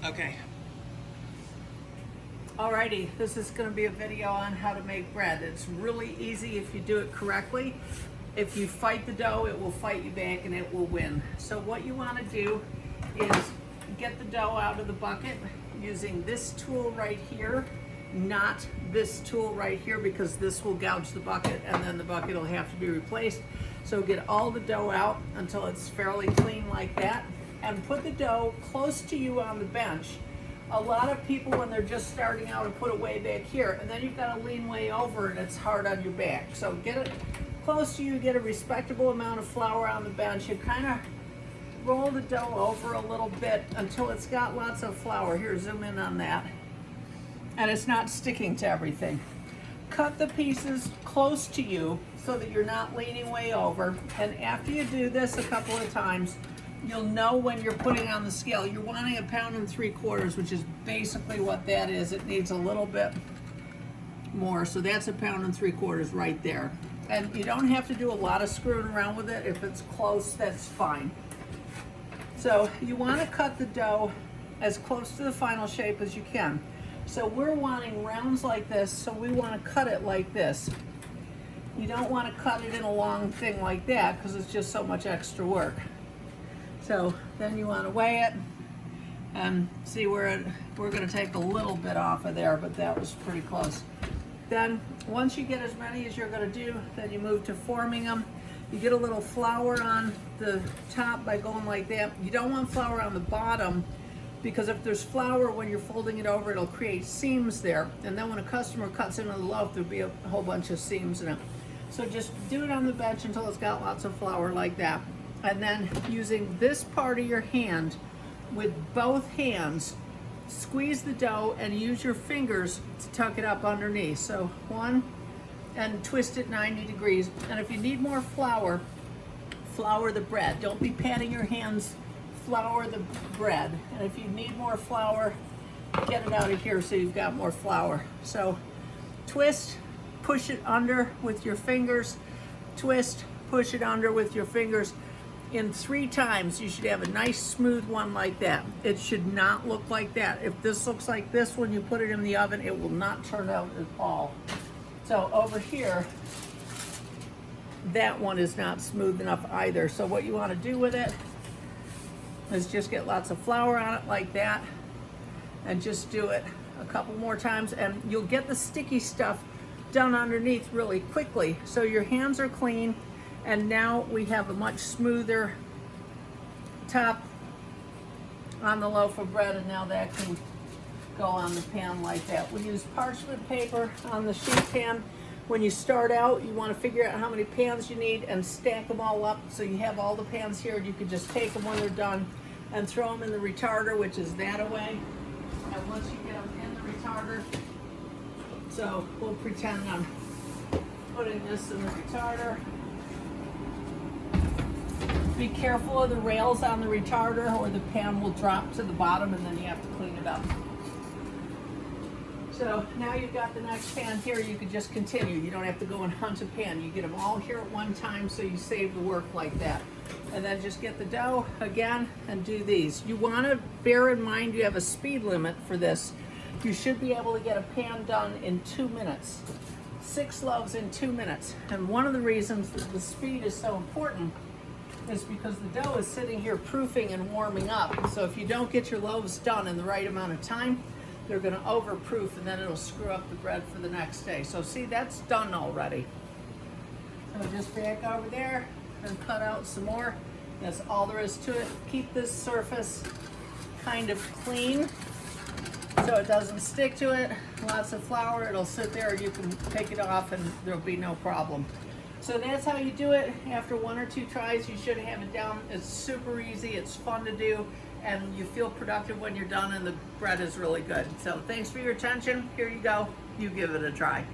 Okay. Alrighty, this is going to be a video on how to make bread. It's really easy if you do it correctly. If you fight the dough, it will fight you back and it will win. So what you want to do is get the dough out of the bucket using this tool right here, not this tool right here, because this will gouge the bucket and then the bucket will have to be replaced. So get all the dough out until it's fairly clean like that, and put the dough close to you on the bench. A lot of people, when they're just starting out, will put it way back here, and then you've got to lean way over and it's hard on your back. So get it close to you, get a respectable amount of flour on the bench. You kind of roll the dough over a little bit until it's got lots of flour. Here, zoom in on that. And it's not sticking to everything. Cut the pieces close to you so that you're not leaning way over. And after you do this a couple of times, you'll know when you're putting on the scale. You're wanting 1.75 pounds, which is basically what that is. It needs a little bit more, so that's 1.75 pounds right there. And you don't have to do a lot of screwing around with it. If it's close, that's fine. So you want to cut the dough as close to the final shape as you can. So we're wanting rounds like this, so we want to cut it like this. You don't want to cut it in a long thing like that because it's just so much extra work. So then you want to weigh it and see where we're going to take a little bit off of there, but that was pretty close. Then once you get as many as you're going to do, then you move to forming them. You get a little flour on the top by going like that. You don't want flour on the bottom, because if there's flour when you're folding it over, it'll create seams there. And then when a customer cuts into the loaf, there'll be a whole bunch of seams in it. So just do it on the bench until it's got lots of flour like that. And then using this part of your hand, with both hands, squeeze the dough and use your fingers to tuck it up underneath. So one, and twist it 90 degrees. And if you need more flour, flour the bread. Don't be patting your hands, flour the bread. And if you need more flour, get it out of here so you've got more flour. So twist, push it under with your fingers, twist, push it under with your fingers. In 3 times, you should have a nice smooth one like that. It should not look like that. If this looks like this when you put it in the oven, it will not turn out at all. So over here, that one is not smooth enough either. So what you want to do with it is just get lots of flour on it like that, and just do it a couple more times, and you'll get the sticky stuff done underneath really quickly. So your hands are clean. And now we have a much smoother top on the loaf of bread, and now that can go on the pan like that. We use parchment paper on the sheet pan. When you start out, you want to figure out how many pans you need and stack them all up so you have all the pans here, and you can just take them when they're done and throw them in the retarder, which is that away. And once you get them in the retarder, so we'll pretend I'm putting this in the retarder. Be careful of the rails on the retarder or the pan will drop to the bottom and then you have to clean it up. So now you've got the next pan here, you can just continue. You don't have to go and hunt a pan. You get them all here at one time so you save the work like that. And then just get the dough again and do these. You want to bear in mind you have a speed limit for this. You should be able to get a pan done in 2 minutes. 6 loaves in 2 minutes. And one of the reasons that the speed is so important is because the dough is sitting here proofing and warming up. So if you don't get your loaves done in the right amount of time, they're going to overproof and then it'll screw up the bread for the next day. So see, that's done already. So just back over there and cut out some more. That's all there is to it. Keep this surface kind of clean so it doesn't stick to it. Lots of flour, it'll sit there, you can take it off and there'll be no problem. So that's how you do it. After 1 or 2 tries, you should have it down. It's super easy, it's fun to do, and you feel productive when you're done, and the bread is really good. So thanks for your attention. Here you go. You give it a try.